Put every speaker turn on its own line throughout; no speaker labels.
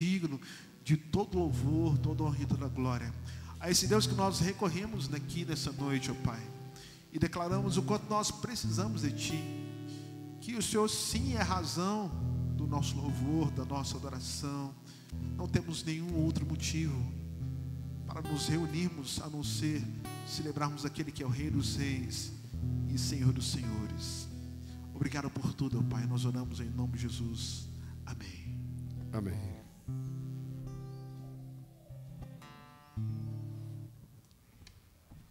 digno de todo louvor, toda honra e toda glória. A esse Deus que nós recorremos aqui nessa noite, ó Pai, e declaramos o quanto nós precisamos de Ti, que o Senhor sim é a razão do nosso louvor, da nossa adoração. Não temos nenhum outro motivo para nos reunirmos a não ser celebrarmos aquele que é o Rei dos Reis e Senhor dos Senhores. Obrigado por tudo, ó Pai, nós oramos em nome de Jesus. Amém.
Amém.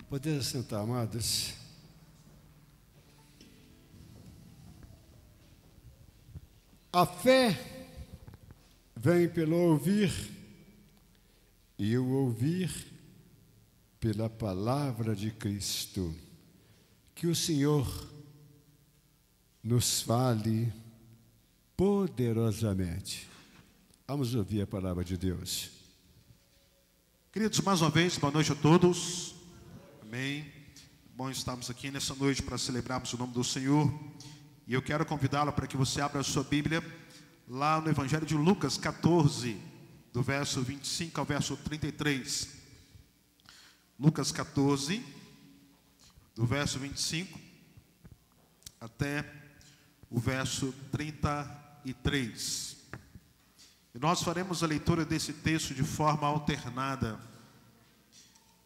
Podemos sentar, amados. A fé vem pelo ouvir, e o ouvir pela palavra de Cristo. Que o Senhor nos fale poderosamente. Vamos ouvir a palavra de Deus.
Queridos, mais uma vez, boa noite a todos. Amém. Bom estarmos aqui nessa noite para celebrarmos o nome do Senhor. E eu quero convidá-lo para que você abra a sua Bíblia lá no Evangelho de Lucas 14, do verso 25 ao verso 33. Lucas 14, do verso 25 até o verso 33. E nós faremos a leitura desse texto de forma alternada.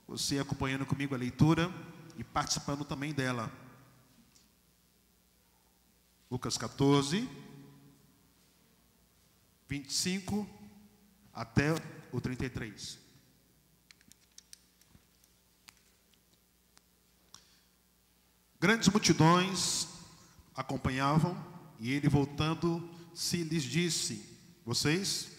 Você acompanhando comigo a leitura e participando também dela. Lucas 14, 25 até o 33. Grandes multidões acompanhavam, e ele, voltando-se, lhes disse: Vocês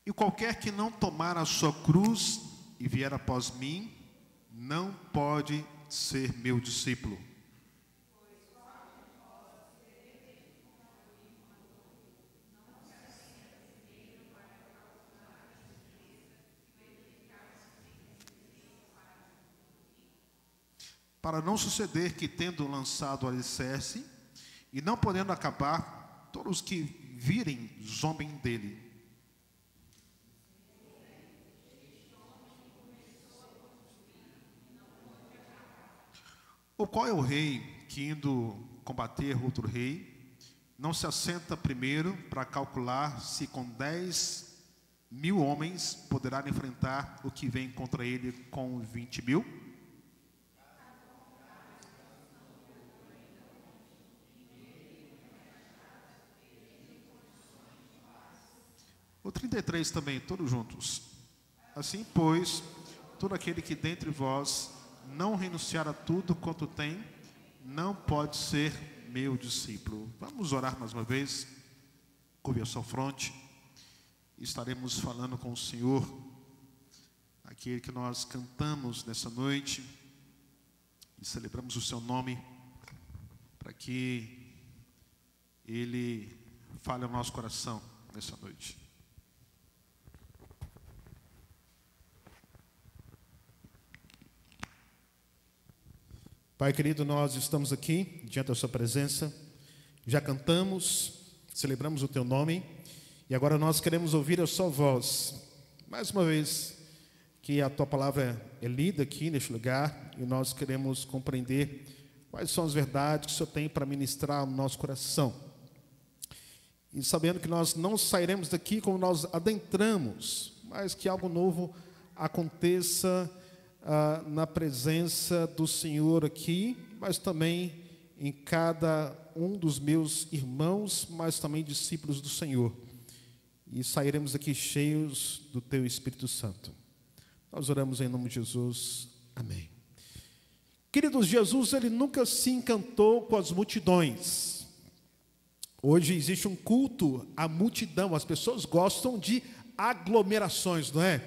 e qualquer que não tomar a sua cruz e vier após mim, não pode ser meu discípulo. Para não suceder que, tendo lançado o alicerce e não podendo acabar, todos os que virem zombem dele. Ou qual é o rei que, indo combater outro rei, não se assenta primeiro para calcular se com 10.000 homens poderá enfrentar o que vem contra ele com 20.000? O 33 também, todos juntos. Assim, pois, todo aquele que dentre vós não renunciar a tudo quanto tem, não pode ser meu discípulo. Vamos orar mais uma vez. Curve a sua fronte. Estaremos falando com o Senhor, aquele que nós cantamos nessa noite, e celebramos o seu nome, para que Ele fale ao nosso coração nessa noite. Pai querido, nós estamos aqui diante da sua presença, já cantamos, celebramos o teu nome, e agora nós queremos ouvir a sua voz. Mais uma vez, que a tua palavra é lida aqui neste lugar, e nós queremos compreender quais são as verdades que o Senhor tem para ministrar no nosso coração. E sabendo que nós não sairemos daqui como nós adentramos, mas que algo novo aconteça na presença do Senhor aqui, mas também em cada um dos meus irmãos, mas também discípulos do Senhor. E sairemos aqui cheios do Teu Espírito Santo. Nós oramos em nome de Jesus. Amém. Queridos, Jesus, Ele nunca se encantou com as multidões. Hoje existe um culto à multidão. As pessoas gostam de aglomerações, não é?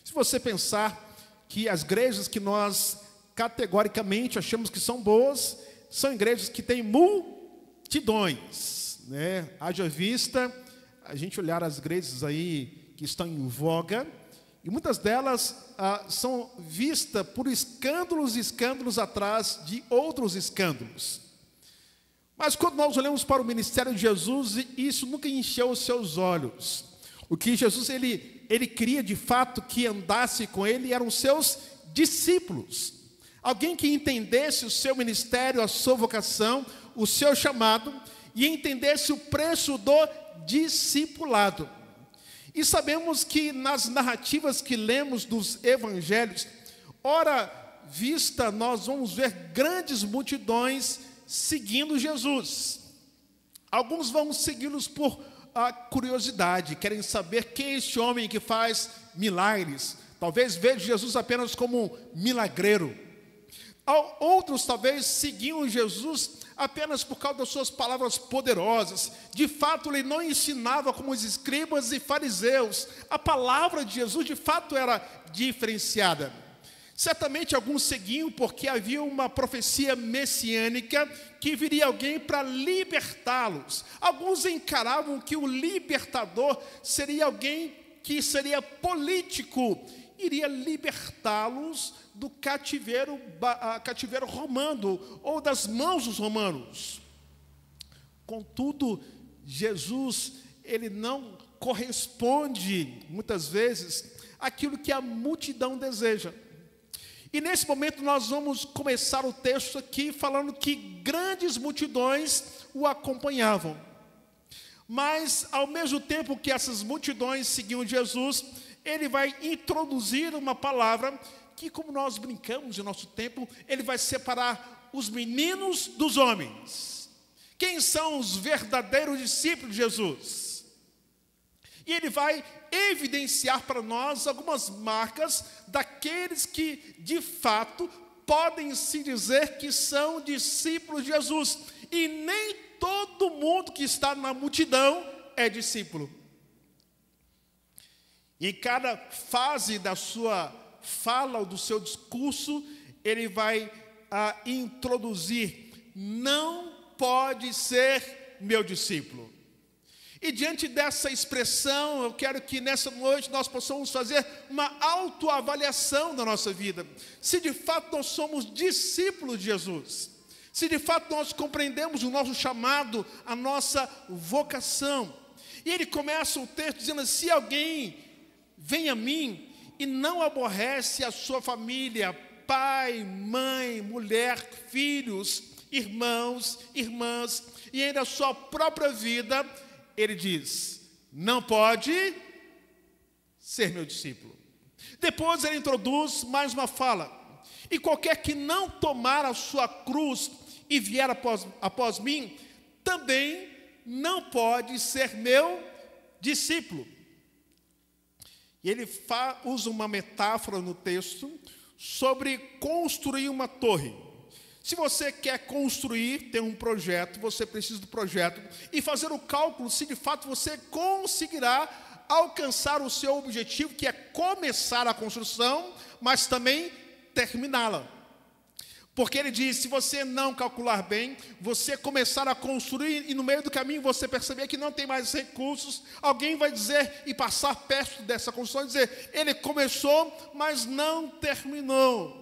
Se você pensar que as igrejas que nós categoricamente achamos que são boas, são igrejas que têm multidões, né? Haja vista a gente olhar as igrejas aí que estão em voga, E muitas delas são vistas por escândalos e escândalos atrás de outros escândalos. Mas quando nós olhamos para o ministério de Jesus, isso nunca encheu os seus olhos. O que Jesus ele queria de fato que andasse com ele eram os seus discípulos. Alguém que entendesse o seu ministério, a sua vocação, o seu chamado e entendesse o preço do discipulado. E sabemos que nas narrativas que lemos dos evangelhos, ora vista, nós vamos ver grandes multidões seguindo Jesus. Alguns vão segui-los por curiosidade, querem saber quem é este homem que faz milagres. Talvez vejam Jesus apenas como um milagreiro. Outros talvez seguiam Jesus apenas por causa das suas palavras poderosas. De fato, ele não ensinava como os escribas e fariseus. A palavra de Jesus, de fato, era diferenciada. Certamente alguns seguiam porque havia uma profecia messiânica que viria alguém para libertá-los. Alguns encaravam que o libertador seria alguém que seria político, iria libertá-los do cativeiro romano ou das mãos dos romanos. Contudo, Jesus, ele não corresponde, muitas vezes, àquilo que a multidão deseja. E nesse momento nós vamos começar o texto aqui falando que grandes multidões o acompanhavam. Mas, ao mesmo tempo que essas multidões seguiam Jesus, ele vai introduzir uma palavra que, como nós brincamos no nosso tempo, ele vai separar os meninos dos homens. Quem são os verdadeiros discípulos de Jesus? E ele vai evidenciar para nós algumas marcas daqueles que, de fato, podem se dizer que são discípulos de Jesus. E nem todo mundo que está na multidão é discípulo. E em cada fase da sua fala ou do seu discurso, ele vai introduzir: não pode ser meu discípulo. E diante dessa expressão, eu quero que nessa noite nós possamos fazer uma autoavaliação da nossa vida. Se de fato nós somos discípulos de Jesus, se de fato nós compreendemos o nosso chamado, a nossa vocação. E ele começa o texto dizendo: se alguém vem a mim e não aborrece a sua família, pai, mãe, mulher, filhos, irmãos, irmãs, e ainda a sua própria vida, ele diz, não pode ser meu discípulo. Depois ele introduz mais uma fala: e qualquer que não tomar a sua cruz e vier após mim, também não pode ser meu discípulo. E ele usa uma metáfora no texto sobre construir uma torre. Se você quer construir, tem um projeto, você precisa do projeto e fazer o cálculo se de fato você conseguirá alcançar o seu objetivo, que é começar a construção, mas também terminá-la. Porque ele diz: se você não calcular bem, você começar a construir e no meio do caminho você perceber que não tem mais recursos, alguém vai dizer e passar perto dessa construção e dizer: ele começou, mas não terminou.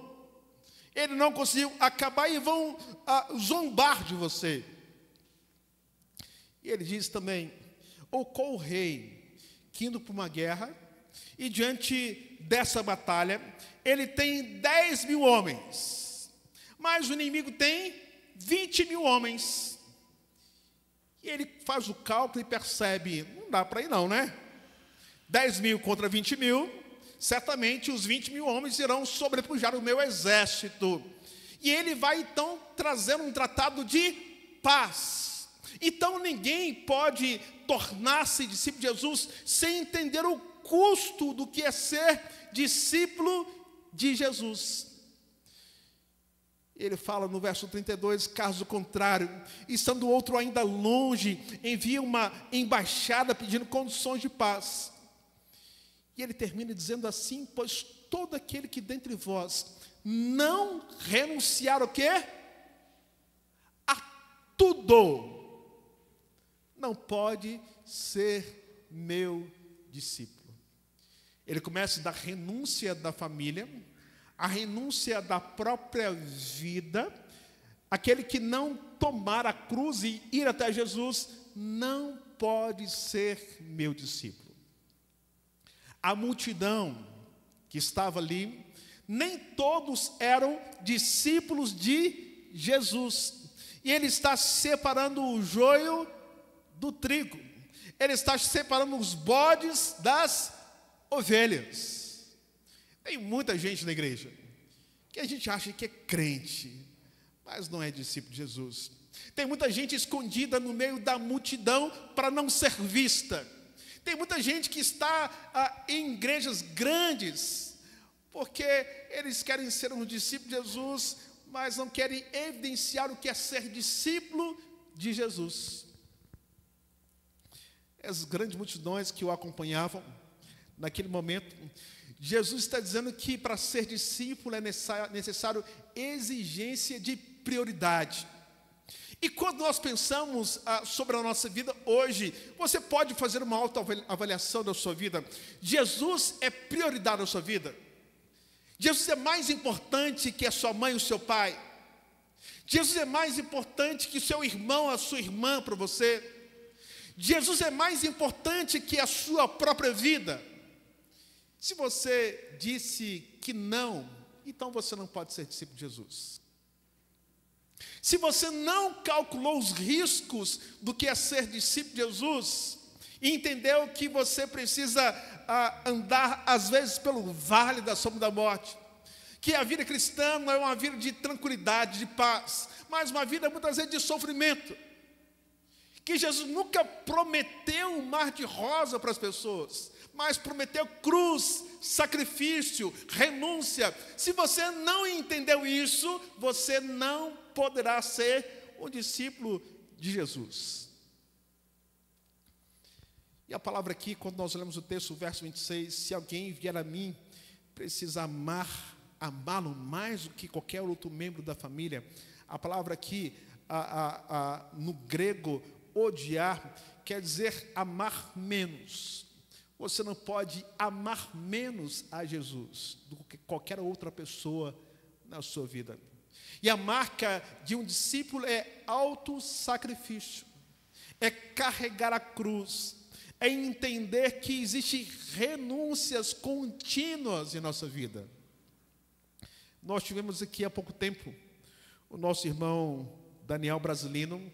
Ele não conseguiu acabar e vão zombar de você. E ele diz também: ou qual rei que indo para uma guerra, e diante dessa batalha, ele tem 10.000 homens, mas o inimigo tem 20.000 homens. E ele faz o cálculo e percebe: não dá para ir não, né? 10.000 contra 20.000, certamente os 20.000 homens irão sobrepujar o meu exército. E ele vai então trazendo um tratado de paz. Então ninguém pode tornar-se discípulo de Jesus sem entender o custo do que é ser discípulo de Jesus. Ele fala no verso 32, caso contrário, estando o outro ainda longe, envia uma embaixada pedindo condições de paz. E ele termina dizendo assim: pois todo aquele que dentre vós não renunciar o quê? A tudo, não pode ser meu discípulo. Ele começa da renúncia da família, a renúncia da própria vida. Aquele que não tomar a cruz e ir até Jesus não pode ser meu discípulo. A multidão que estava ali, nem todos eram discípulos de Jesus. E ele está separando o joio do trigo. Ele está separando os bodes das ovelhas. Tem muita gente na igreja que a gente acha que é crente, mas não é discípulo de Jesus. Tem muita gente escondida no meio da multidão para não ser vista. Tem muita gente que está em igrejas grandes, porque eles querem ser um discípulo de Jesus, mas não querem evidenciar o que é ser discípulo de Jesus. As grandes multidões que o acompanhavam, naquele momento, Jesus está dizendo que para ser discípulo é necessário exigência de prioridade. E quando nós pensamos sobre a nossa vida hoje, você pode fazer uma autoavaliação da sua vida. Jesus é prioridade na sua vida? Jesus é mais importante que a sua mãe e o seu pai? Jesus é mais importante que o seu irmão, a sua irmã para você? Jesus é mais importante que a sua própria vida? Se você disse que não, então você não pode ser discípulo de Jesus. Se você não calculou os riscos do que é ser discípulo de Jesus, e entendeu que você precisa andar, às vezes, pelo vale da sombra da morte, que a vida cristã não é uma vida de tranquilidade, de paz, mas uma vida, muitas vezes, de sofrimento, que Jesus nunca prometeu um mar de rosa para as pessoas, mas prometeu cruz, sacrifício, renúncia. Se você não entendeu isso, você não poderá ser um discípulo de Jesus. E a palavra aqui, quando nós olhamos o texto, o verso 26, se alguém vier a mim, precisa amá-lo mais do que qualquer outro membro da família. A palavra aqui, no grego, odiar, quer dizer amar menos. Você não pode amar menos a Jesus do que qualquer outra pessoa na sua vida. E a marca de um discípulo é autossacrifício, é carregar a cruz, é entender que existem renúncias contínuas em nossa vida. Nós tivemos aqui há pouco tempo o nosso irmão Daniel Brasilino,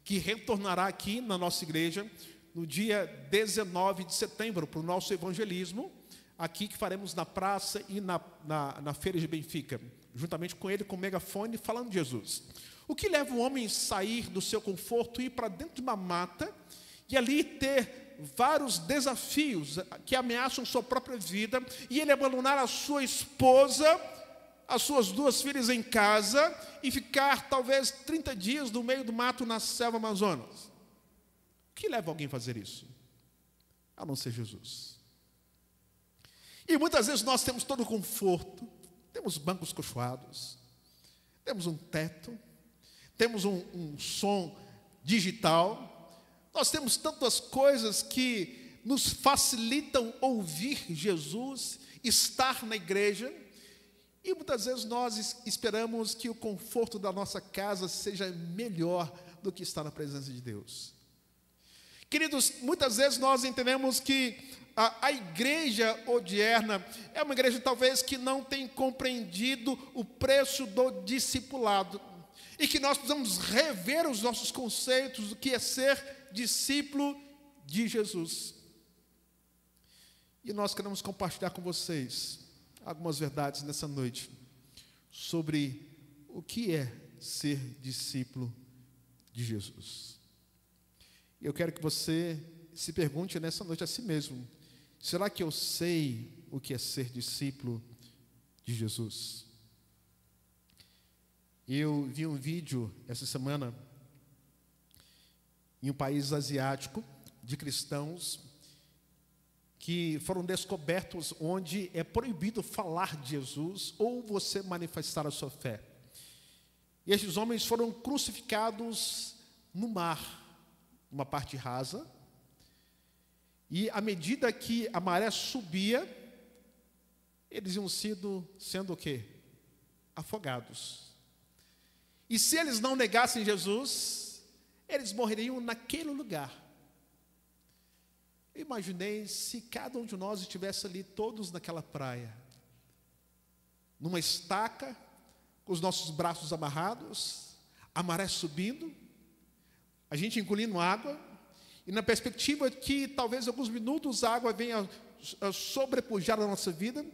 que retornará aqui na nossa igreja no dia 19 de setembro, para o nosso evangelismo, aqui que faremos na praça e na feira de Benfica, juntamente com ele, com o megafone, falando de Jesus. O que leva o homem a sair do seu conforto e ir para dentro de uma mata, e ali ter vários desafios que ameaçam sua própria vida, e ele abandonar a sua esposa, as suas 2 filhas em casa, e ficar talvez 30 dias no meio do mato na selva Amazonas? O que leva alguém a fazer isso? A não ser Jesus. E muitas vezes nós temos todo o conforto, temos bancos cochoados, temos um teto, temos um som digital, nós temos tantas coisas que nos facilitam ouvir Jesus, estar na igreja, e muitas vezes nós esperamos que o conforto da nossa casa seja melhor do que estar na presença de Deus. Queridos, muitas vezes nós entendemos que a igreja odierna é uma igreja talvez que não tem compreendido o preço do discipulado, e que nós precisamos rever os nossos conceitos do que é ser discípulo de Jesus. E nós queremos compartilhar com vocês algumas verdades nessa noite sobre o que é ser discípulo de Jesus. Eu quero que você se pergunte nessa noite a si mesmo: será que eu sei o que é ser discípulo de Jesus? Eu vi um vídeo essa semana em um país asiático de cristãos que foram descobertos onde é proibido falar de Jesus ou você manifestar a sua fé. E esses homens foram crucificados no mar, uma parte rasa, e à medida que a maré subia, eles iam sendo o quê? Afogados. E se eles não negassem Jesus, eles morreriam naquele lugar. Eu imaginei se cada um de nós estivesse ali, todos naquela praia, numa estaca, com os nossos braços amarrados, a maré subindo, a gente engolindo água, e na perspectiva que talvez em alguns minutos a água venha a sobrepujar a nossa vida,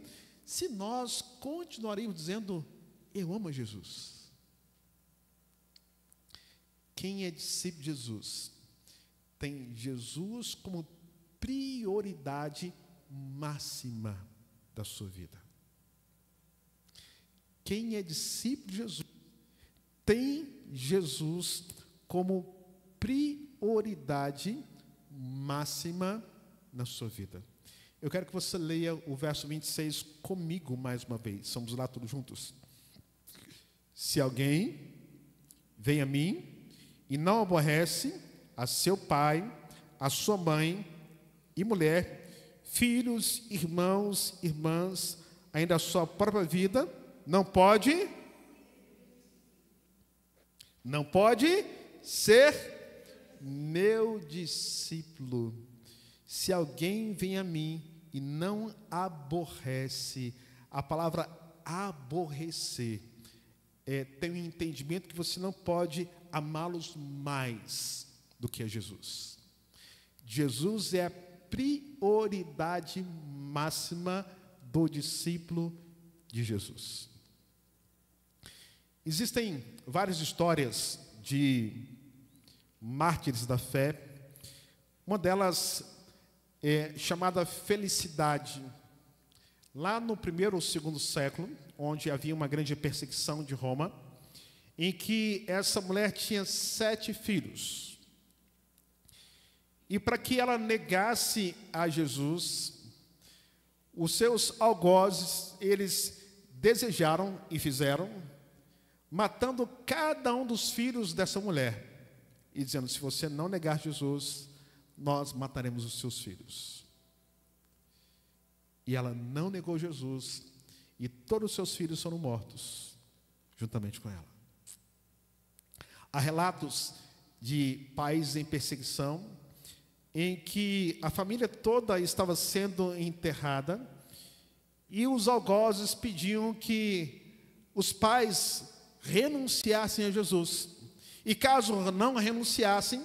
se nós continuaríamos dizendo, eu amo Jesus. Quem é discípulo de Jesus, tem Jesus como prioridade máxima da sua vida. Quem é discípulo de Jesus, tem Jesus como prioridade máxima na sua vida. Eu quero que você leia o verso 26 comigo mais uma vez. Vamos lá todos juntos. Se alguém vem a mim e não aborrece a seu pai, a sua mãe e mulher, filhos, irmãos, irmãs, ainda a sua própria vida, não pode ser meu discípulo. Se alguém vem a mim e não aborrece, a palavra aborrecer tem um entendimento que você não pode amá-los mais do que a Jesus. Jesus é a prioridade máxima do discípulo de Jesus. Existem várias histórias de mártires da fé. Uma delas é chamada Felicidade. Lá no primeiro ou segundo século, onde havia uma grande perseguição de Roma, em que essa mulher tinha 7 filhos. E para que ela negasse a Jesus, os seus algozes, eles desejaram e fizeram, matando cada um dos filhos dessa mulher, e dizendo, se você não negar Jesus, nós mataremos os seus filhos. E ela não negou Jesus, e todos os seus filhos foram mortos, juntamente com ela. Há relatos de países em perseguição, em que a família toda estava sendo enterrada, e os algozes pediam que os pais renunciassem a Jesus. E caso não renunciassem,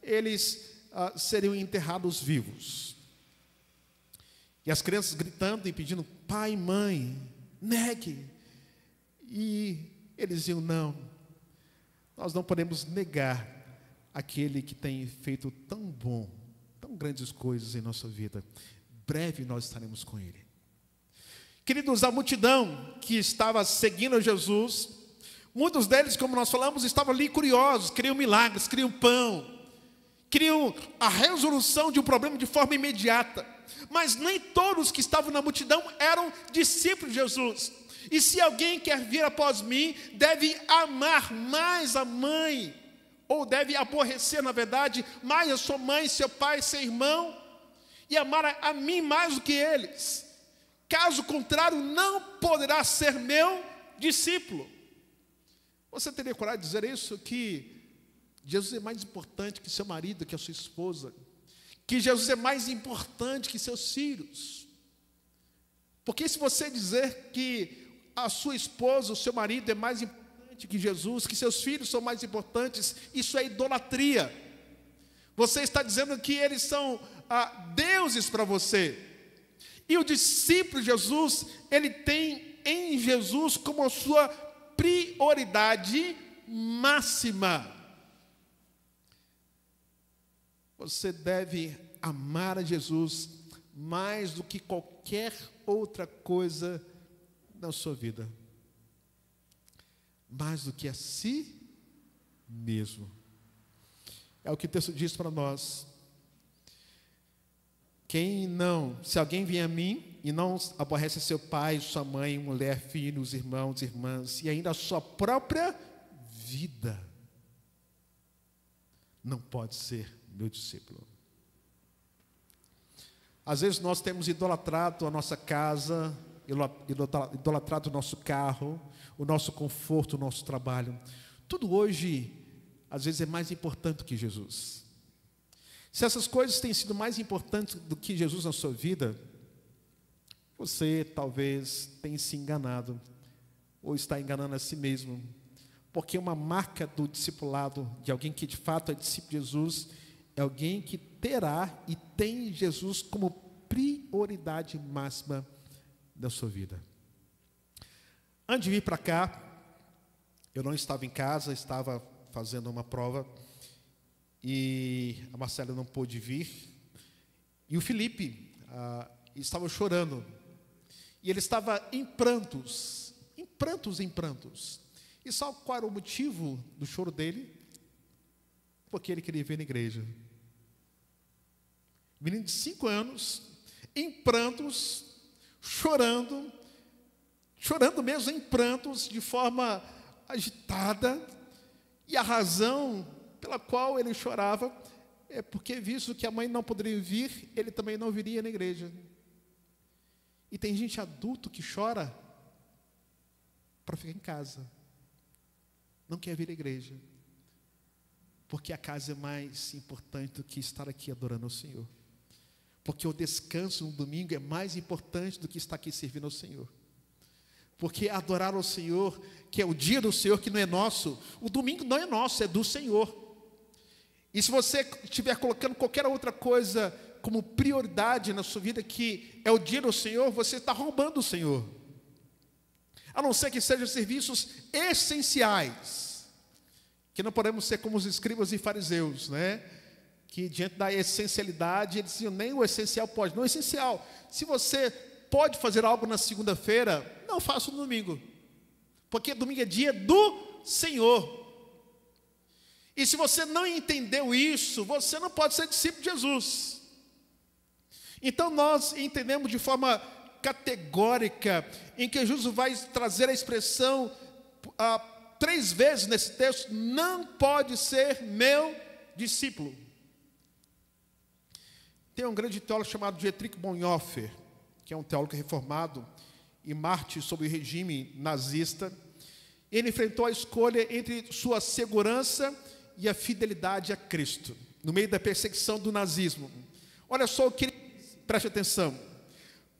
eles seriam enterrados vivos. E as crianças gritando e pedindo, pai, mãe, negue. E eles diziam, não, nós não podemos negar aquele que tem feito tão bom, tão grandes coisas em nossa vida. Breve nós estaremos com ele. Queridos, a multidão que estava seguindo Jesus, muitos deles, como nós falamos, estavam ali curiosos, queriam milagres, queriam pão, queriam a resolução de um problema de forma imediata. Mas nem todos que estavam na multidão eram discípulos de Jesus. E se alguém quer vir após mim, deve amar mais a mãe, ou deve aborrecer, na verdade, mais a sua mãe, seu pai, seu irmão, e amar a mim mais do que eles. Caso contrário, não poderá ser meu discípulo. Você teria coragem de dizer isso? Que Jesus é mais importante que seu marido, que a sua esposa? Que Jesus é mais importante que seus filhos? Porque se você dizer que a sua esposa, o seu marido é mais importante que Jesus, que seus filhos são mais importantes, isso é idolatria. Você está dizendo que eles são deuses para você. E o discípulo de Jesus, ele tem em Jesus como a sua prioridade máxima. Você deve amar a Jesus mais do que qualquer outra coisa na sua vida. Mais do que a si mesmo. É o que o texto diz para nós. Se alguém vier a mim e não aborrece seu pai, sua mãe, mulher, filhos, irmãos, irmãs, e ainda a sua própria vida, não pode ser meu discípulo. Às vezes nós temos idolatrado a nossa casa, idolatrado o nosso carro, o nosso conforto, o nosso trabalho. Tudo hoje, às vezes, é mais importante do que Jesus. Se essas coisas têm sido mais importantes do que Jesus na sua vida, você talvez tenha se enganado, ou está enganando a si mesmo. Porque uma marca do discipulado, de alguém que de fato é discípulo de Jesus, é alguém que terá e tem Jesus como prioridade máxima da sua vida. Antes de vir para cá, eu não estava em casa, estava fazendo uma prova, e a Marcela não pôde vir, e o Felipe estava chorando, e ele estava em prantos. E sabe qual era o motivo do choro dele? Porque ele queria vir na igreja. Menino de 5 anos, em prantos, chorando mesmo em prantos, de forma agitada, e a razão pela qual ele chorava é porque, visto que a mãe não poderia vir, ele também não viria na igreja. E tem gente adulto que chora para ficar em casa, não quer vir à igreja, porque a casa é mais importante do que estar aqui adorando ao Senhor, porque o descanso no domingo é mais importante do que estar aqui servindo ao Senhor, porque adorar ao Senhor, que é o dia do Senhor, que não é nosso, o domingo não é nosso, é do Senhor. E se você estiver colocando qualquer outra coisa como prioridade na sua vida, que é o dia do Senhor, você está roubando o Senhor. A não ser que sejam serviços essenciais, que não podemos ser como os escribas e fariseus, né? Que diante da essencialidade, eles diziam, nem o essencial pode. Não é essencial. Se você pode fazer algo na segunda-feira, não faça no domingo, porque domingo é dia do Senhor. E se você não entendeu isso, você não pode ser discípulo de Jesus. Então nós entendemos de forma categórica, em que Jesus vai trazer a expressão 3 vezes nesse texto: não pode ser meu discípulo. Tem um grande teólogo chamado Dietrich Bonhoeffer, que é um teólogo reformado e mártir sob o regime nazista. Ele enfrentou a escolha entre sua segurança e a fidelidade a Cristo, no meio da perseguição do nazismo. Olha só o que ele diz, preste atenção.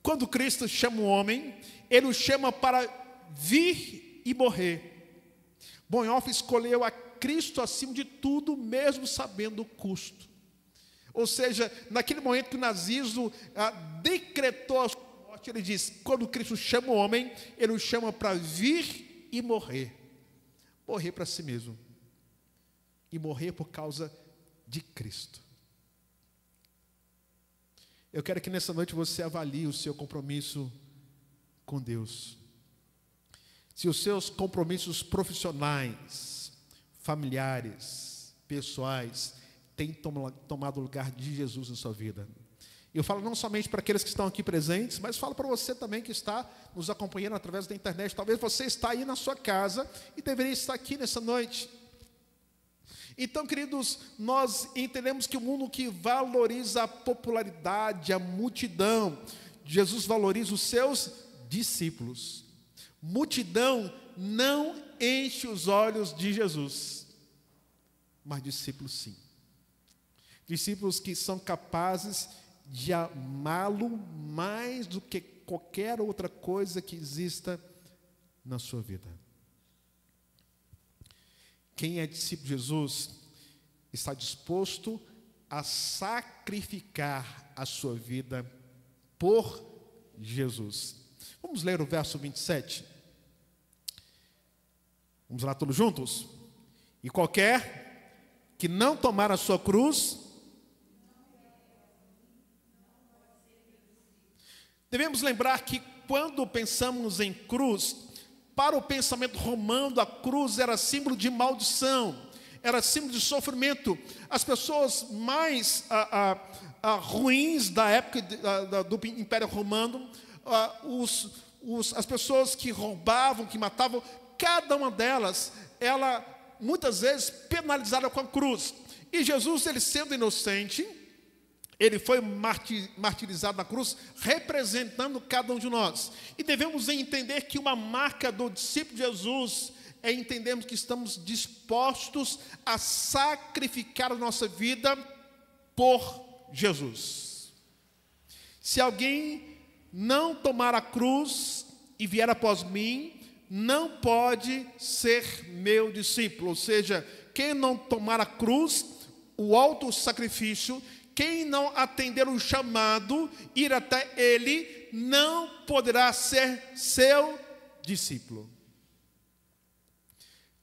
Quando Cristo chama um homem, ele o chama para vir e morrer. Bonhoeffer escolheu a Cristo acima de tudo, mesmo sabendo o custo. Ou seja, naquele momento que o nazismo decretou a sua morte, ele diz, quando Cristo chama o homem, ele o chama para vir e morrer. Morrer para si mesmo. E morrer por causa de Cristo. Eu quero que nessa noite você avalie o seu compromisso com Deus. Se os seus compromissos profissionais, familiares, pessoais, têm tomado o lugar de Jesus na sua vida. Eu falo não somente para aqueles que estão aqui presentes, mas falo para você também que está nos acompanhando através da internet. Talvez você está aí na sua casa e deveria estar aqui nessa noite. Então, queridos, nós entendemos que o mundo que valoriza a popularidade, a multidão, Jesus valoriza os seus discípulos. Multidão não enche os olhos de Jesus, mas discípulos sim. Discípulos que são capazes de amá-lo mais do que qualquer outra coisa que exista na sua vida. Quem é discípulo de Jesus está disposto a sacrificar a sua vida por Jesus. Vamos ler o verso 27. Vamos lá todos juntos? E qualquer que não tomar a sua cruz, devemos lembrar que quando pensamos em cruz, para o pensamento romano, a cruz era símbolo de maldição, era símbolo de sofrimento. As pessoas mais ruins da época do Império Romano, as pessoas que roubavam, que matavam, cada uma delas, ela muitas vezes penalizada com a cruz. E Jesus, ele sendo inocente, Ele foi martirizado na cruz, representando cada um de nós. E devemos entender que uma marca do discípulo de Jesus é entendermos que estamos dispostos a sacrificar a nossa vida por Jesus. Se alguém não tomar a cruz e vier após mim, não pode ser meu discípulo. Ou seja, quem não tomar a cruz, o autossacrifício, quem não atender o chamado, ir até ele, não poderá ser seu discípulo.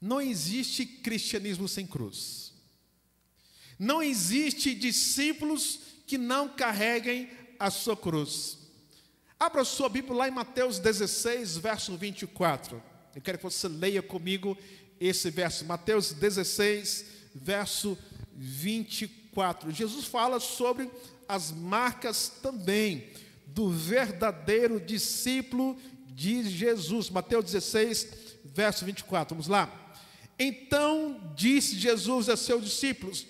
Não existe cristianismo sem cruz. Não existe discípulos que não carreguem a sua cruz. Abra a sua Bíblia lá em Mateus 16, verso 24. Eu quero que você leia comigo esse verso. Mateus 16, verso 24. Jesus fala sobre as marcas também do verdadeiro discípulo de Jesus. Mateus 16, verso 24. Vamos lá. Então disse Jesus a seus discípulos: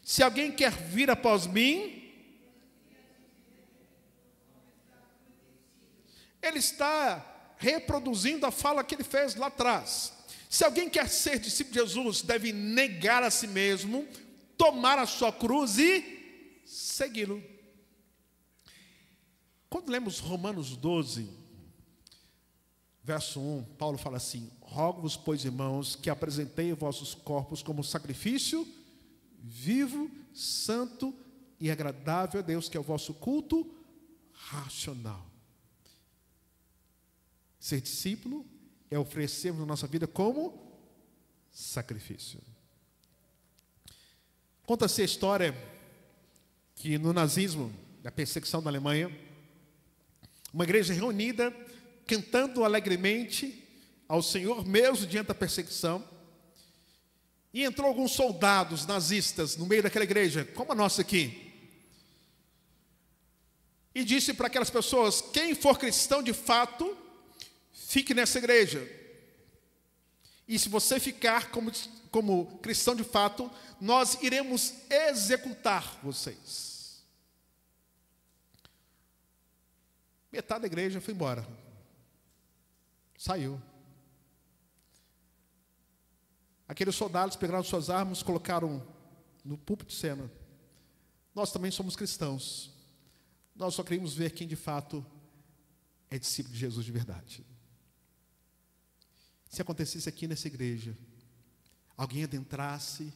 se alguém quer vir após mim, ele está reproduzindo a fala que ele fez lá atrás. Se alguém quer ser discípulo de Jesus, deve negar a si mesmo, tomar a sua cruz e segui-lo. Quando lemos Romanos 12, verso 1, Paulo fala assim: rogo-vos, pois, irmãos, que apresentei os vossos corpos como sacrifício vivo, santo e agradável a Deus, que é o vosso culto racional. Ser discípulo é oferecermos a nossa vida como sacrifício. Conta-se a história que no nazismo, na perseguição na Alemanha, uma igreja reunida, cantando alegremente ao Senhor, mesmo diante da perseguição, e entrou alguns soldados nazistas no meio daquela igreja, como a nossa aqui, e disse para aquelas pessoas: quem for cristão de fato, fique nessa igreja. E se você ficar como cristão de fato, nós iremos executar vocês. Metade da igreja foi embora. Saiu. Aqueles soldados pegaram suas armas, colocaram no púlpito de cena: nós também somos cristãos. Nós só queremos ver quem de fato é discípulo de Jesus de verdade. Se acontecesse aqui nessa igreja, alguém adentrasse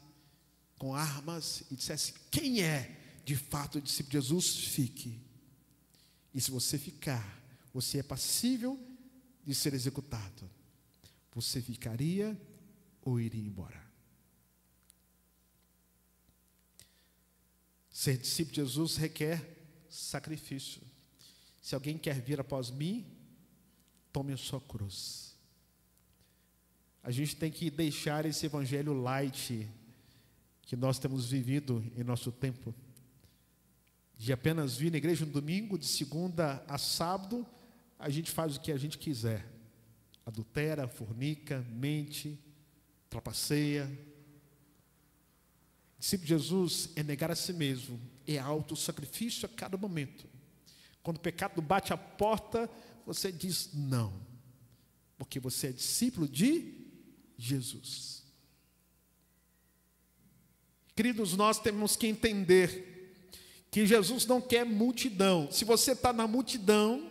com armas e dissesse: quem é de fato o discípulo de Jesus, fique. E se você ficar, você é passível de ser executado. Você ficaria ou iria embora? Ser discípulo de Jesus requer sacrifício. Se alguém quer vir após mim, tome a sua cruz. A gente tem que deixar esse evangelho light que nós temos vivido em nosso tempo, de apenas vir na igreja no domingo, de segunda a sábado, a gente faz o que a gente quiser. Adultera, fornica, mente, trapaceia. Discípulo de Jesus é negar a si mesmo, é autossacrifício a cada momento. Quando o pecado bate a porta, você diz não, porque você é discípulo de Jesus. Queridos, nós temos que entender que Jesus não quer multidão. Se você está na multidão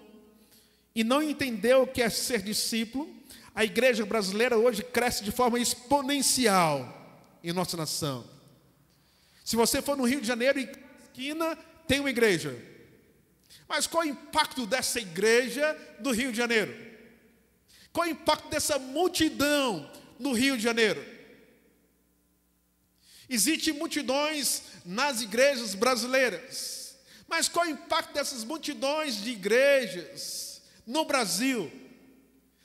e não entendeu o que é ser discípulo, a igreja brasileira hoje cresce de forma exponencial em nossa nação. Se você for no Rio de Janeiro, em cada esquina tem uma igreja. Mas qual é o impacto dessa igreja no Rio de Janeiro? Qual é o impacto dessa multidão no Rio de Janeiro? Existem multidões nas igrejas brasileiras, mas qual é o impacto dessas multidões de igrejas no Brasil,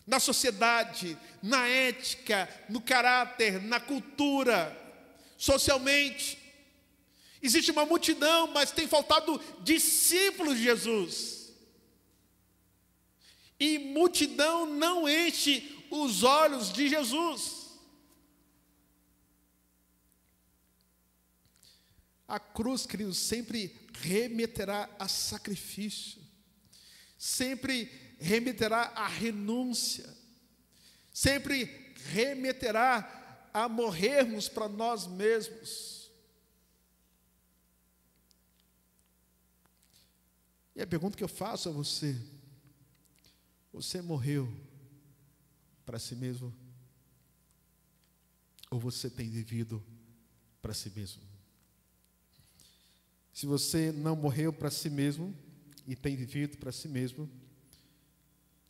na sociedade, na ética, no caráter, na cultura, socialmente? Existe uma multidão, mas tem faltado discípulos de Jesus. E multidão não enche os olhos de Jesus. A cruz, queridos, sempre remeterá a sacrifício, sempre remeterá a renúncia, sempre remeterá a morrermos para nós mesmos. E a pergunta que eu faço a você: você morreu para si mesmo? Ou você tem vivido para si mesmo? Se você não morreu para si mesmo e tem vivido para si mesmo,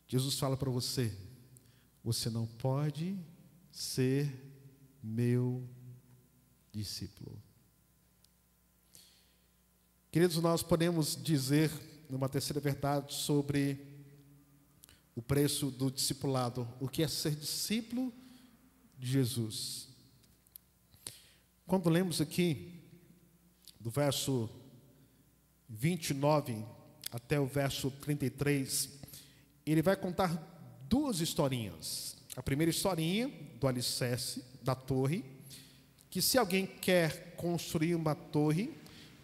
Jesus fala para você: você não pode ser meu discípulo. Queridos, nós podemos dizer uma terceira verdade sobre o preço do discipulado, o que é ser discípulo de Jesus. Quando lemos aqui do verso 29 até o verso 33, ele vai contar duas historinhas. A primeira historinha do alicerce, da torre, que se alguém quer construir uma torre,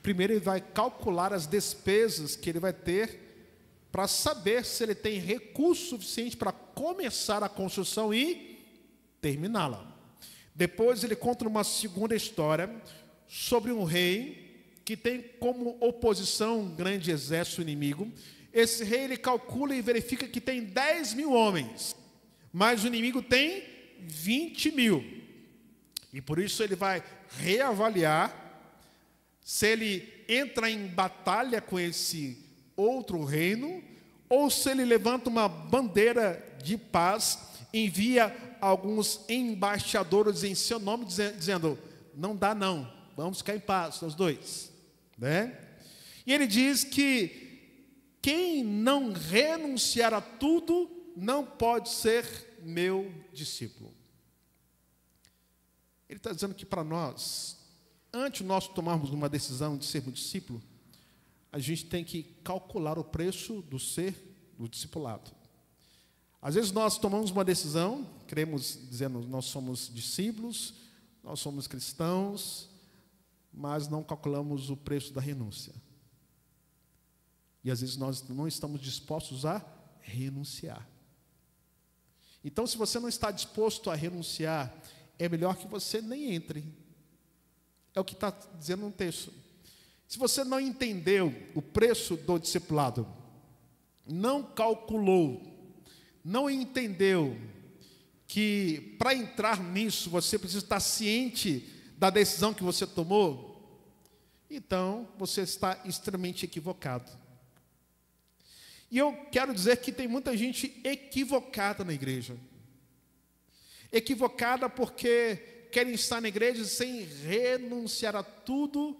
primeiro ele vai calcular as despesas que ele vai ter para saber se ele tem recurso suficiente para começar a construção e terminá-la. Depois ele conta uma segunda história sobre um rei que tem como oposição um grande exército inimigo. Esse rei, ele calcula e verifica que tem 10.000 homens, mas o inimigo tem 20.000. E por isso ele vai reavaliar se ele entra em batalha com esse outro reino, ou se ele levanta uma bandeira de paz, envia alguns embaixadores em seu nome, dizendo: não dá não, vamos ficar em paz, nós dois, né? E ele diz que quem não renunciar a tudo não pode ser meu discípulo. Ele está dizendo que para nós, antes de nós tomarmos uma decisão de sermos discípulo, a gente tem que calcular o preço do ser do discipulado. Às vezes nós tomamos uma decisão, queremos dizendo nós somos discípulos, nós somos cristãos, mas não calculamos o preço da renúncia. E às vezes nós não estamos dispostos a renunciar. Então, se você não está disposto a renunciar, é melhor que você nem entre. É o que está dizendo no texto. Se você não entendeu o preço do discipulado, não calculou, não entendeu que para entrar nisso você precisa estar ciente da decisão que você tomou, então você está extremamente equivocado. E eu quero dizer que tem muita gente equivocada na igreja. Equivocada porque querem estar na igreja sem renunciar a tudo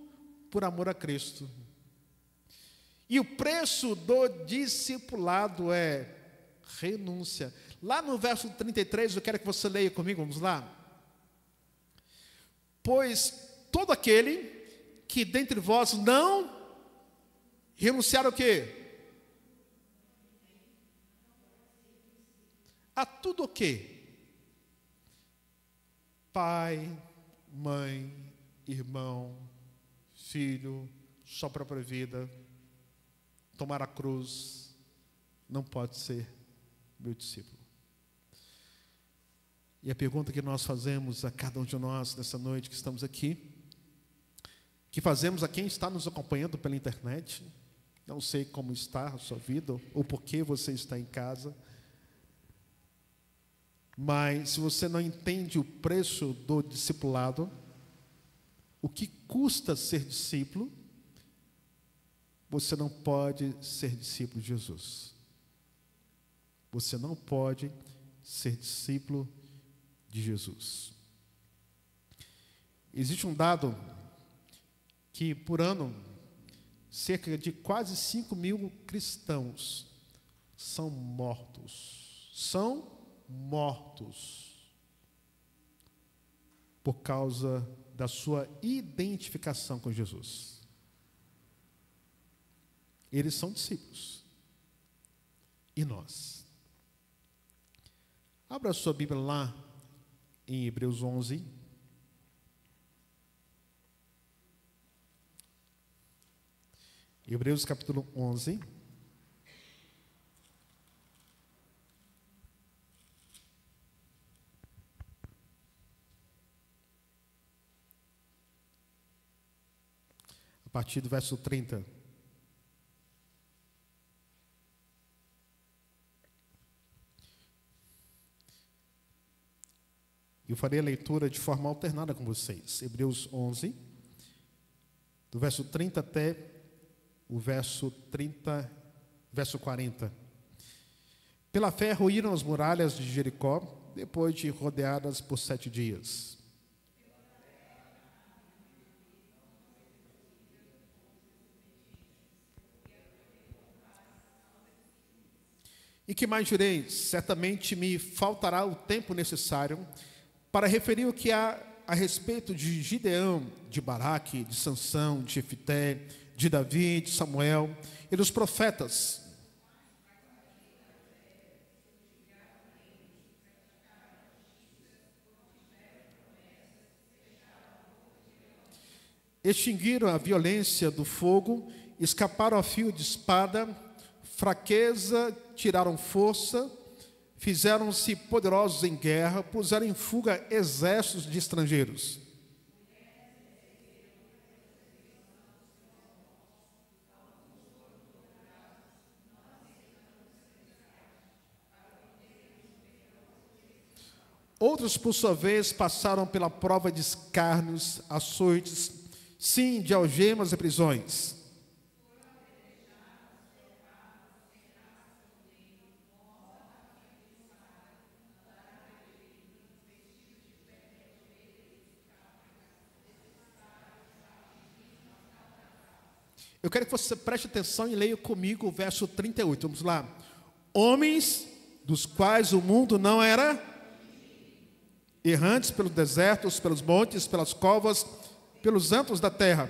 por amor a Cristo. E o preço do discipulado é renúncia. Lá no verso 33, eu quero que você leia comigo, vamos lá. Pois todo aquele que dentre vós não renunciar o quê? A tudo o quê? Pai, mãe, irmão, filho, sua própria vida, tomar a cruz, não pode ser meu discípulo. E a pergunta que nós fazemos a cada um de nós nessa noite que estamos aqui, que fazemos a quem está nos acompanhando pela internet, não sei como está a sua vida, ou por que você está em casa, mas se você não entende o preço do discipulado, o que custa ser discípulo, você não pode ser discípulo de Jesus. Você não pode ser discípulo de Jesus. Existe um dado que por ano, cerca de quase 5.000 cristãos são mortos. São mortos por causa da sua identificação com Jesus. Eles são discípulos. E nós? Abra a sua Bíblia lá em Hebreus 11. Hebreus capítulo 11. A partir do verso 30. Eu farei a leitura de forma alternada com vocês. Hebreus 11, do verso 30 até o verso 40. Pela fé ruíram as muralhas de Jericó, depois de rodeadas por 7 dias. E que mais direis? Certamente me faltará o tempo necessário para referir o que há a respeito de Gideão, de Baraque, de Sansão, de Jefité, de Davi, de Samuel e dos profetas. Extinguiram a violência do fogo, escaparam a fio de espada, fraqueza, tiraram força, fizeram-se poderosos em guerra, puseram em fuga exércitos de estrangeiros. Outros, por sua vez, passaram pela prova de escárnios, açoites, sim, de algemas e prisões. Eu quero que você preste atenção e leia comigo o verso 38. Vamos lá. Homens dos quais o mundo não era, errantes pelos desertos, pelos montes, pelas covas, pelos antros da terra.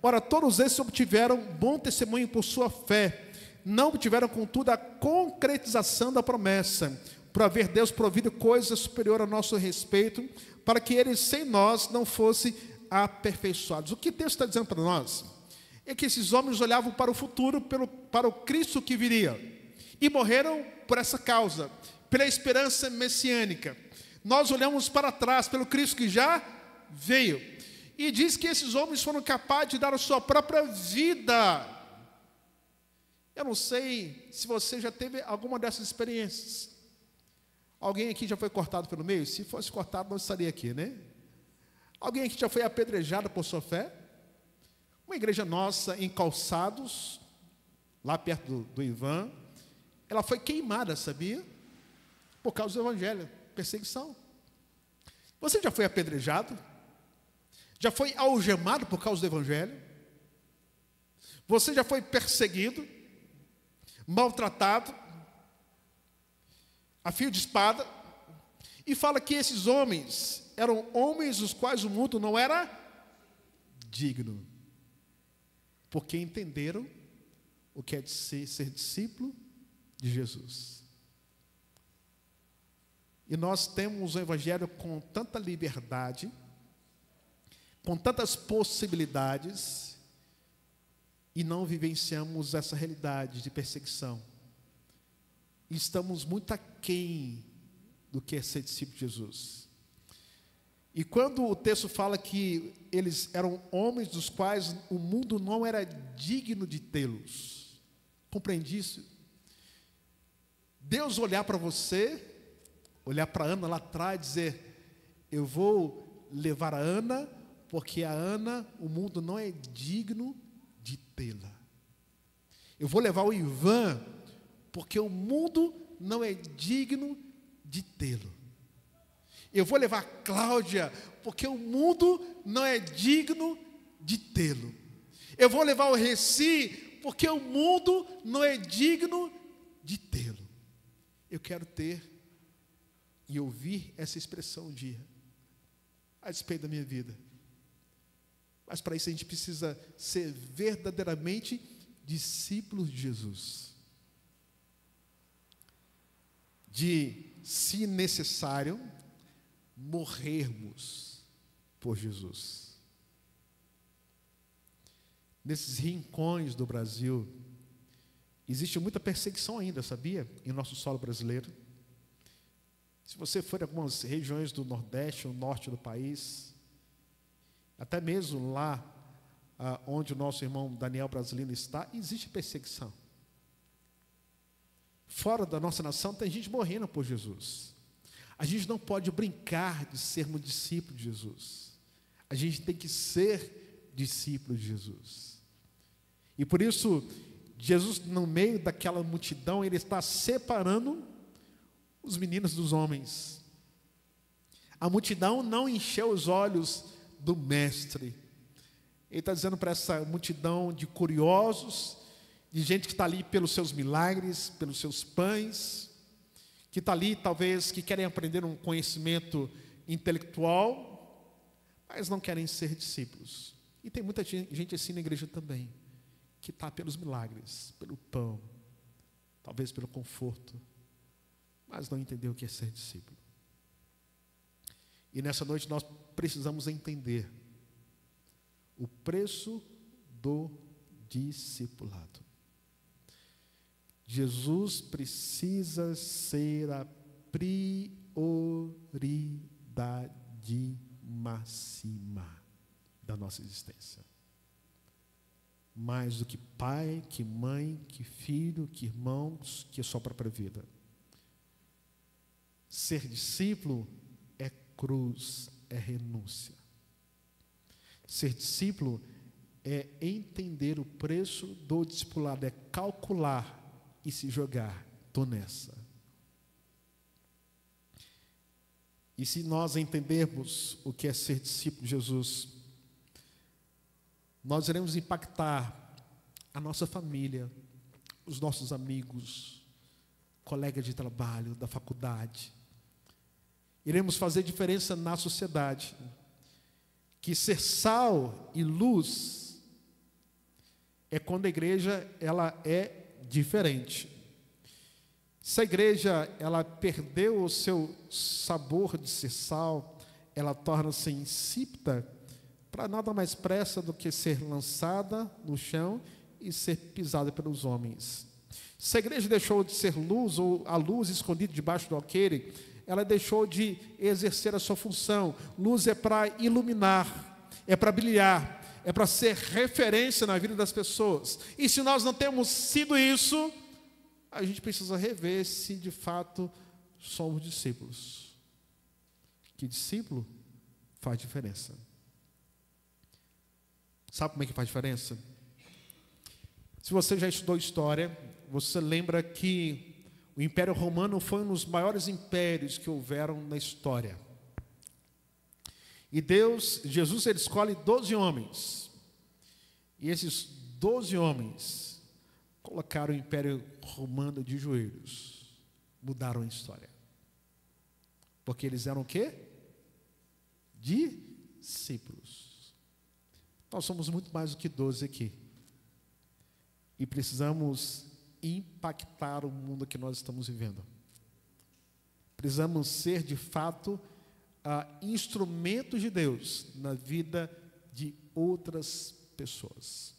Ora, todos esses obtiveram bom testemunho por sua fé. Não obtiveram, contudo, a concretização da promessa, por haver Deus provido coisa superior a nosso respeito, para que eles, sem nós, não fossem aperfeiçoados. O que Deus está dizendo para nós? É que esses homens olhavam para o futuro, para o Cristo que viria, e morreram por essa causa, pela esperança messiânica. Nós olhamos para trás, pelo Cristo que já veio, e diz que esses homens foram capazes de dar a sua própria vida. Eu não sei se você já teve alguma dessas experiências. Alguém aqui já foi cortado pelo meio? Se fosse cortado, não estaria aqui, né? Alguém aqui já foi apedrejado por sua fé? Uma igreja nossa em Calçados, lá perto do Ivan, ela foi queimada, sabia? Por causa do evangelho, perseguição. Você já foi apedrejado? Já foi algemado por causa do evangelho? Você já foi perseguido, maltratado, a fio de espada? E fala que esses homens eram homens dos quais o mundo não era digno, porque entenderam o que é de ser discípulo de Jesus. E nós temos o evangelho com tanta liberdade, com tantas possibilidades, e não vivenciamos essa realidade de perseguição. E estamos muito aquém do que é ser discípulo de Jesus. E quando o texto fala que eles eram homens dos quais o mundo não era digno de tê-los, compreende isso? Deus olhar para você, olhar para Ana lá atrás e dizer: eu vou levar a Ana, porque a Ana, o mundo não é digno de tê-la. Eu vou levar o Ivan, porque o mundo não é digno de tê-lo. Eu vou levar a Cláudia, porque o mundo não é digno de tê-lo. Eu vou levar o Reci, porque o mundo não é digno de tê-lo. Eu quero ter e ouvir essa expressão um dia, a despeito da minha vida. Mas para isso a gente precisa ser verdadeiramente discípulos de Jesus. De, se necessário, morrermos por Jesus. nesses rincões do Brasil, existe muita perseguição ainda, sabia? Em nosso solo brasileiro. Se você for em algumas regiões do Nordeste ou Norte do país, até mesmo lá onde o nosso irmão Daniel Brasilino está, existe perseguição. Fora da nossa nação tem gente morrendo por Jesus. A gente não pode brincar de sermos discípulos de Jesus. A gente tem que ser discípulo de Jesus. E por isso, Jesus, no meio daquela multidão, ele está separando os meninos dos homens. A multidão não encheu os olhos do mestre. Ele está dizendo para essa multidão de curiosos, de gente que está ali pelos seus milagres, pelos seus pães, que está ali talvez que querem aprender um conhecimento intelectual, mas não querem ser discípulos. E tem muita gente assim na igreja também, que está pelos milagres, pelo pão, talvez pelo conforto, mas não entendeu o que é ser discípulo. E nessa noite nós precisamos entender o preço do discipulado. Jesus precisa ser a prioridade máxima da nossa existência. Mais do que pai, que mãe, que filho, que irmãos, que só para a vida. Ser discípulo é cruz, é renúncia. Ser discípulo é entender o preço do discipulado, é calcular e se jogar. Estou nessa. E se nós entendermos o que é ser discípulo de Jesus, nós iremos impactar a nossa família, os nossos amigos, colegas de trabalho, da faculdade. Iremos fazer diferença na sociedade. Que ser sal e luz é quando a igreja ela é diferente. Se a igreja ela perdeu o seu sabor de ser sal, ela torna-se insípida, para nada mais pressa do que ser lançada no chão e ser pisada pelos homens. Se a igreja deixou de ser luz, ou a luz escondida debaixo do alqueire, ela deixou de exercer a sua função. Luz é para iluminar, é para brilhar, é para ser referência na vida das pessoas. E se nós não temos sido isso, a gente precisa rever se de fato somos discípulos. Que discípulo faz diferença. Sabe como é que faz diferença? Se você já estudou história, você lembra que o Império Romano foi um dos maiores impérios que houveram na história. E Jesus, ele escolhe 12 homens. E esses 12 homens colocaram o Império Romano de joelhos. Mudaram a história. Porque eles eram o quê? Discípulos. Nós somos muito mais do que 12 aqui. E precisamos impactar o mundo que nós estamos vivendo. Precisamos ser, de fato, instrumentos de Deus na vida de outras pessoas.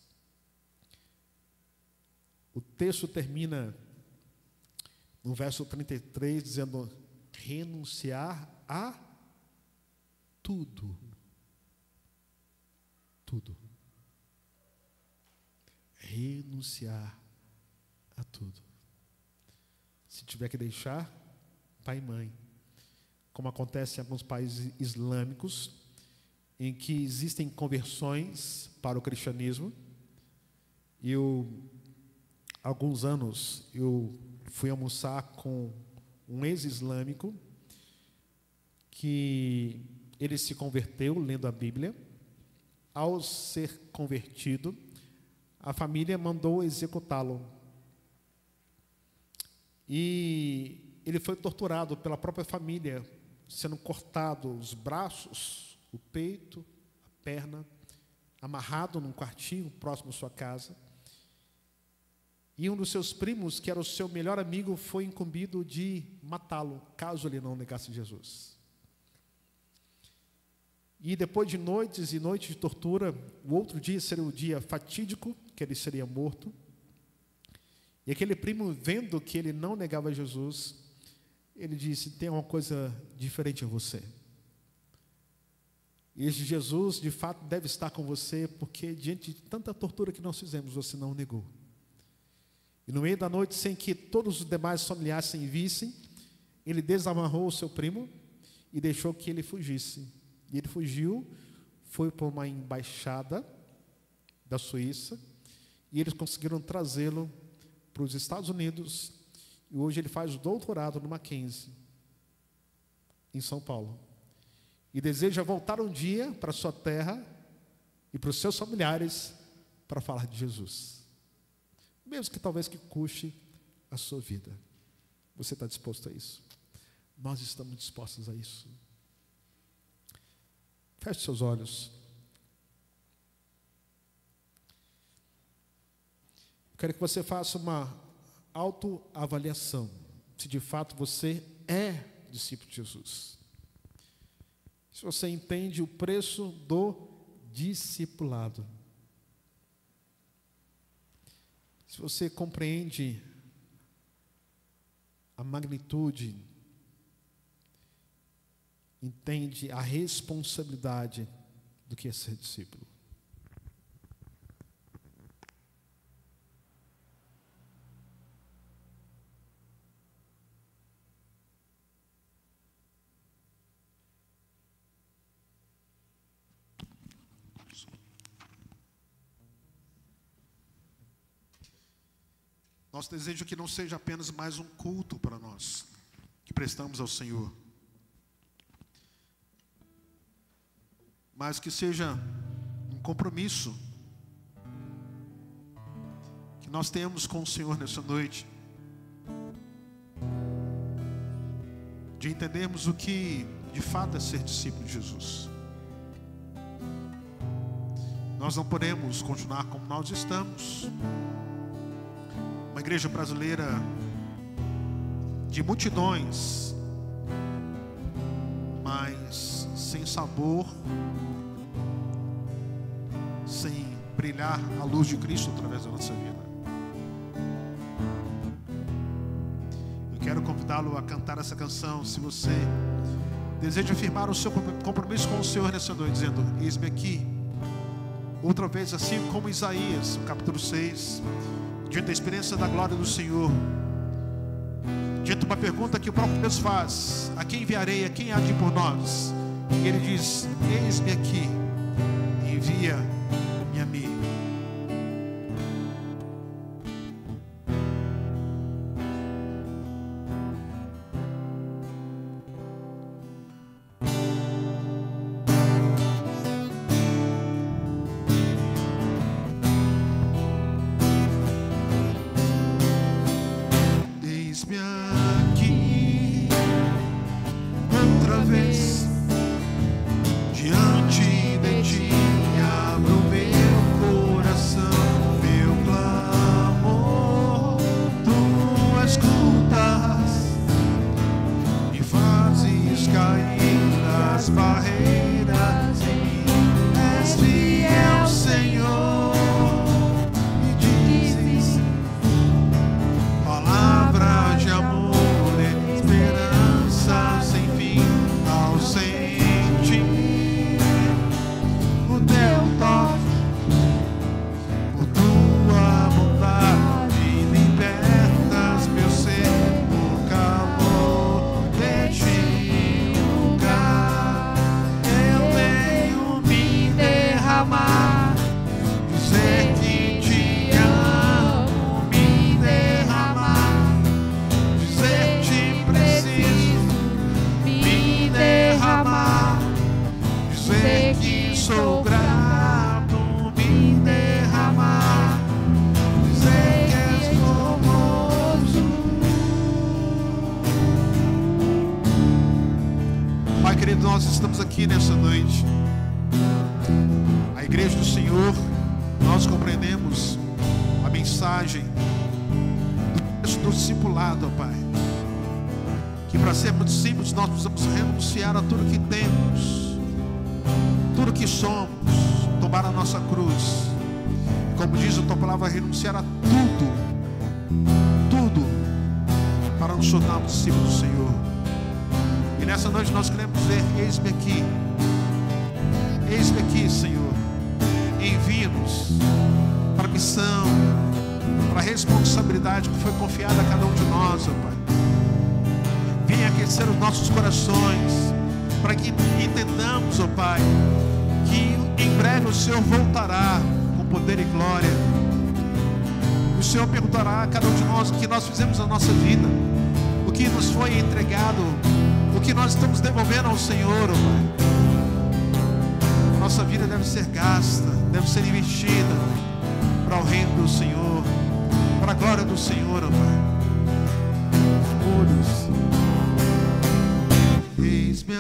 O texto termina no verso 33 dizendo: renunciar a tudo. Tudo. Renunciar a tudo. Se tiver que deixar pai e mãe, como acontece em alguns países islâmicos, em que existem conversões para o cristianismo. Há alguns anos, eu fui almoçar com um ex-islâmico que ele se converteu lendo a Bíblia. Ao ser convertido, a família mandou executá-lo. E ele foi torturado pela própria família, sendo cortado os braços, o peito, a perna, amarrado num quartinho próximo à sua casa. E um dos seus primos, que era o seu melhor amigo, foi incumbido de matá-lo, caso ele não negasse Jesus. E depois de noites e noites de tortura, o outro dia seria o dia fatídico, que ele seria morto. E aquele primo, vendo que ele não negava Jesus, ele disse: tem uma coisa diferente em você. E esse Jesus, de fato, deve estar com você, porque diante de tanta tortura que nós fizemos, você não negou. E no meio da noite, sem que todos os demais familiares vissem, ele desamarrou o seu primo e deixou que ele fugisse. E ele fugiu, foi para uma embaixada da Suíça, e eles conseguiram trazê-lo para os Estados Unidos, e hoje ele faz o doutorado no Mackenzie, em São Paulo. E deseja voltar um dia para a sua terra e para os seus familiares para falar de Jesus. Mesmo que talvez que custe a sua vida. Você está disposto a isso? Nós estamos dispostos a isso. Feche seus olhos. Quero que você faça uma autoavaliação, se de fato você é discípulo de Jesus. Se você entende o preço do discipulado. Se você compreende a magnitude, entende a responsabilidade do que é ser discípulo. Nosso desejo é que não seja apenas mais um culto para nós, que prestamos ao Senhor, mas que seja um compromisso que nós temos com o Senhor nessa noite, de entendermos o que de fato é ser discípulo de Jesus. Nós não podemos continuar como nós estamos, uma igreja brasileira de multidões, mas sem sabor, sem brilhar a luz de Cristo através da nossa vida. Eu quero convidá-lo a cantar essa canção, se você deseja afirmar o seu compromisso com o Senhor nessa noite, dizendo: eis-me aqui. Outra vez, assim como Isaías, no capítulo 6, diante da experiência da glória do Senhor, diante de uma pergunta que o próprio Deus faz: a quem enviarei, a quem há de ir por nós? E ele diz: eis-me aqui, envia-me a mim. Nós estamos aqui nessa noite, a igreja do Senhor. Nós compreendemos a mensagem do discipulado, ó Pai, que para sermos discípulos nós precisamos renunciar a tudo que temos, que somos, tomar a nossa cruz, como diz a tua palavra, renunciar a tudo, para nos tornarmos discípulos do Senhor. E nessa noite nós queremos dizer: eis-me aqui, Senhor, envia-nos para a missão, para a responsabilidade que foi confiada a cada um de nós, ó Pai. Venha aquecer os nossos corações, para que entendamos, ó Pai, que em breve o Senhor voltará com poder e glória. O Senhor perguntará a cada um de nós o que nós fizemos na nossa vida, o que nos foi entregado, o que nós estamos devolvendo ao Senhor, ó Pai. Nossa vida deve ser gasta, deve ser investida para o reino do Senhor, para a glória do Senhor, ó Pai. Eis-me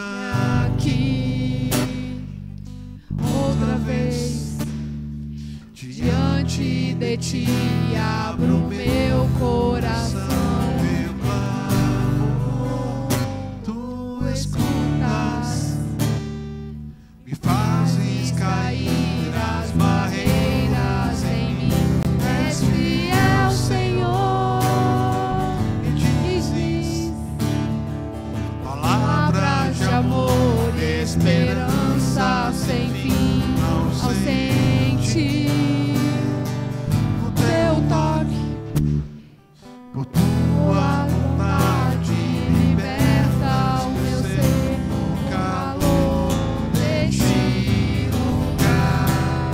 aqui outra vez, diante de ti abro meu coração. Tu escutas, me fazes cair as barreiras em mim. És fiel, Senhor, e dizes palavras de amor, esperança sem fim, ausente. O teu toque, por tua vontade, liberta o meu ser, o calor deste lugar.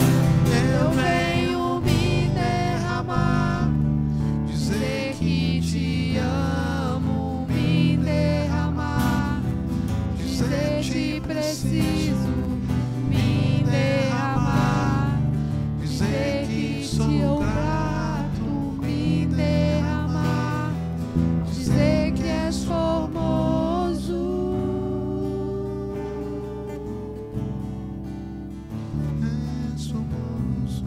Eu venho me derramar, dizer que te amo, me derramar, dizer que preciso me derramar, dizer que sou grato, me derramar, dizer que és formoso. És formoso.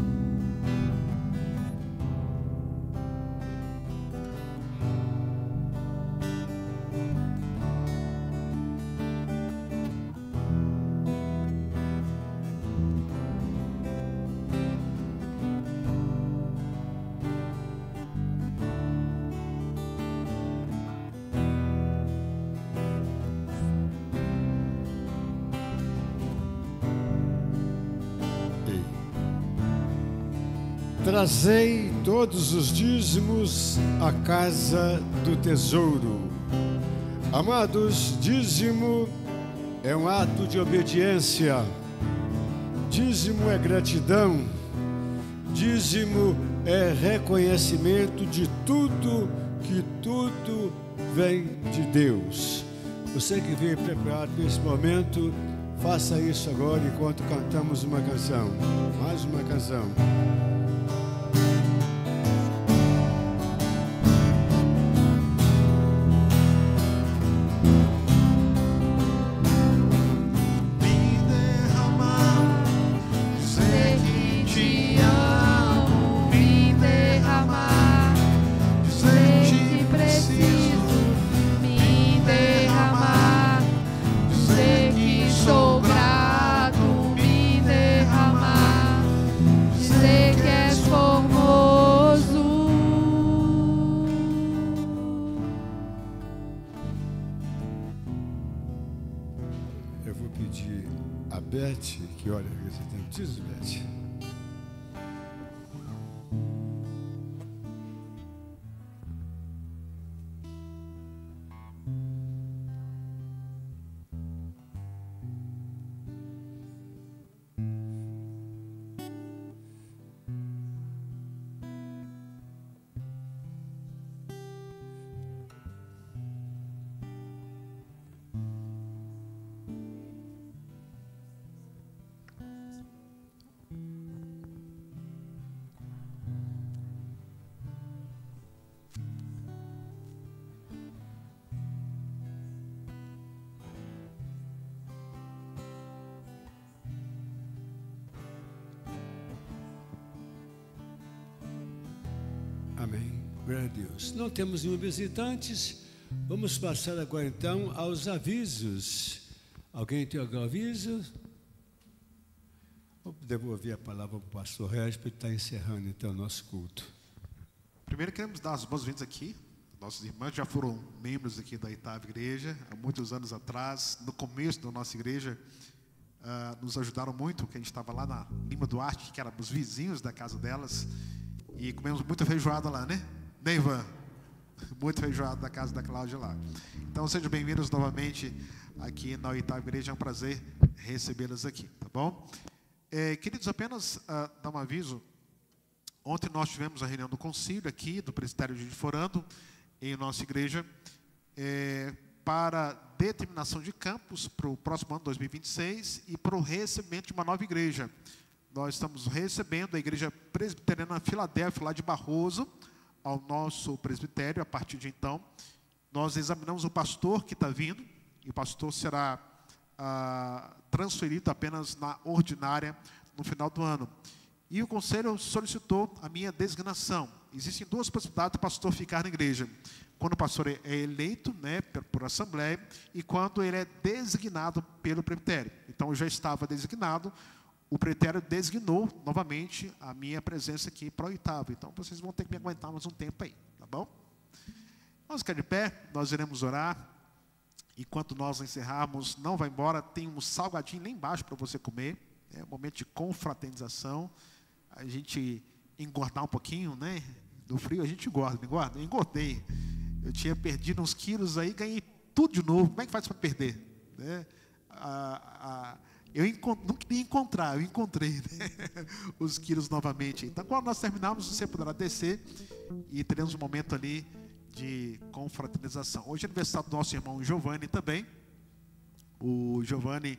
Trazei todos os dízimos à casa do tesouro. Amados, dízimo é um ato de obediência. Dízimo é gratidão. Dízimo é reconhecimento de tudo, que tudo vem de Deus. Você que veio preparado nesse momento, faça isso agora enquanto cantamos uma canção. Mais uma canção.
Sou grato, me derramar, dizer que és formoso.
Eu vou pedir a Beth, que olha, você tem preciso, Beth. Amém. Glória a Deus. Não temos nenhum visitantes. Vamos passar agora então aos avisos. Alguém tem algum aviso? Vou devolver a palavra para o pastor Regis para ele estar encerrando então o nosso culto.
Primeiro queremos dar as boas-vindas aqui. Nossos irmãos já foram membros aqui da Oitava Igreja, há muitos anos atrás, no começo da nossa igreja, nos ajudaram muito, porque a gente estava lá na Lima Duarte, que éramos vizinhos da casa delas, e comemos muita feijoada lá, né? Né, Ivan? Muito feijoada da casa da Cláudia lá. Então, sejam bem-vindos novamente aqui na Oitava Igreja, é um prazer recebê-los aqui, tá bom? Queridos, apenas dar um aviso. Ontem nós tivemos a reunião do concílio aqui, do presbitério de Forando, em nossa igreja, para determinação de campos para o próximo ano, 2026, e para o recebimento de uma nova igreja. Nós estamos recebendo a Igreja Presbiteriana Filadélfia, lá de Barroso, ao nosso presbitério. A partir de então, nós examinamos o pastor que está vindo, e o pastor será transferido apenas na ordinária no final do ano. E o conselho solicitou a minha designação. Existem duas possibilidades do pastor ficar na igreja: quando o pastor é eleito, né, por assembleia, e quando ele é designado pelo presbitério. Então, eu já estava designado, o presbitério designou novamente a minha presença aqui para o oitavo. Então, vocês vão ter que me aguentar mais um tempo aí, tá bom? Vamos ficar de pé, nós iremos orar. Enquanto nós encerrarmos, não vai embora, tem um salgadinho lá embaixo para você comer. É um momento de confraternização. A gente engordar um pouquinho, né? Do frio a gente engorda, não engorda? Eu engordei. Eu tinha perdido uns quilos aí, ganhei tudo de novo. Como é que faz para perder? Né? Eu não queria encontrar, eu encontrei, né? Os quilos novamente. Então, quando nós terminarmos, você poderá descer e teremos um momento ali de confraternização. Hoje é aniversário do nosso irmão Giovanni também. O Giovanni,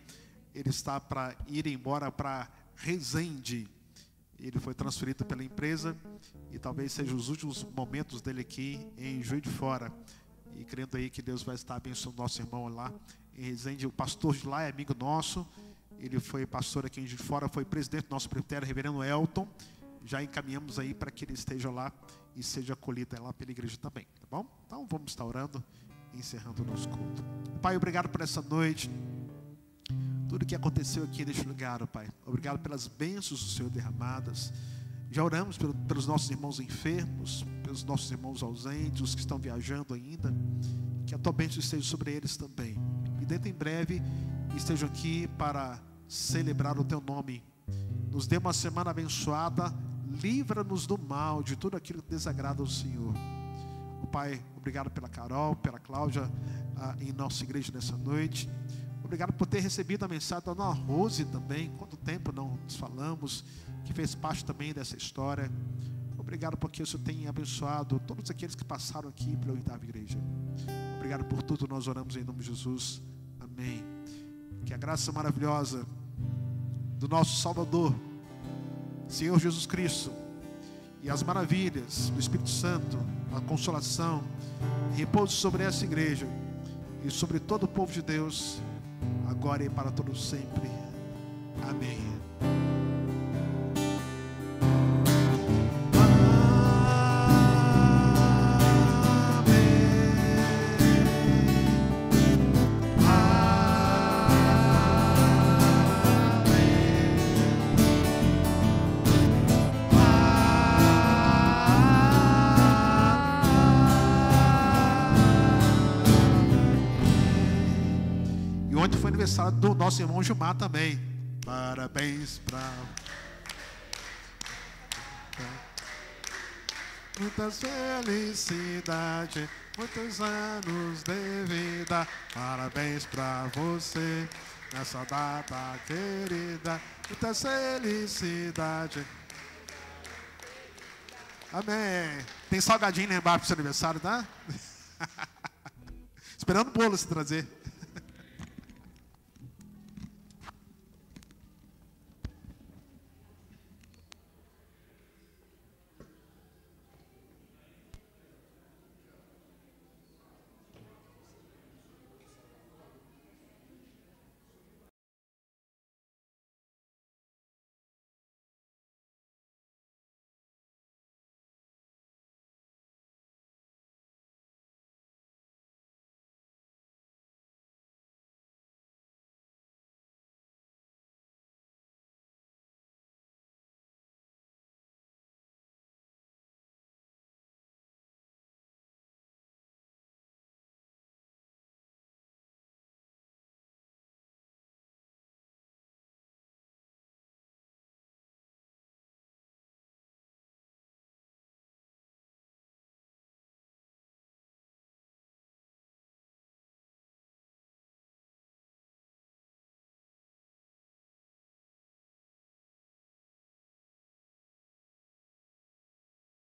ele está para ir embora para Resende. Ele foi transferido pela empresa e talvez sejam os últimos momentos dele aqui em Juiz de Fora. E crendo aí que Deus vai estar abençoando o nosso irmão lá em Resende. O pastor de lá é amigo nosso. Ele foi pastor aqui em Juiz de Fora, foi presidente do nosso presbitério, reverendo Elton. Já encaminhamos aí para que ele esteja lá e seja acolhido lá pela igreja também, tá bom? Então vamos estar orando e encerrando o nosso culto. Pai, obrigado por essa noite. Tudo que aconteceu aqui neste lugar, Pai. Obrigado pelas bênçãos do Senhor derramadas. Já oramos pelos nossos irmãos enfermos, pelos nossos irmãos ausentes, os que estão viajando ainda. Que a Tua bênção esteja sobre eles também. E dentro em breve estejam aqui para celebrar o Teu nome. Nos dê uma semana abençoada. Livra-nos do mal, de tudo aquilo que desagrada ao Senhor. Pai, obrigado pela Carol, pela Cláudia, em nossa igreja nessa noite. Obrigado por ter recebido a mensagem da Dona Rose também. Quanto tempo não nos falamos, que fez parte também dessa história. Obrigado porque o Senhor tem abençoado todos aqueles que passaram aqui pela Oitava Igreja. Obrigado por tudo, nós oramos em nome de Jesus. Amém. Que a graça maravilhosa do nosso Salvador, Senhor Jesus Cristo, e as maravilhas do Espírito Santo, a consolação, repouse sobre essa igreja e sobre todo o povo de Deus, agora e para todos sempre. Amém. Foi aniversário do nosso irmão Gilmar também. Parabéns para... Muitas felicidades, muitos anos de vida. Parabéns para você nessa data querida. Muitas felicidades. Amém. Tem salgadinho lá embaixo para o seu aniversário, tá? Esperando o bolo se trazer.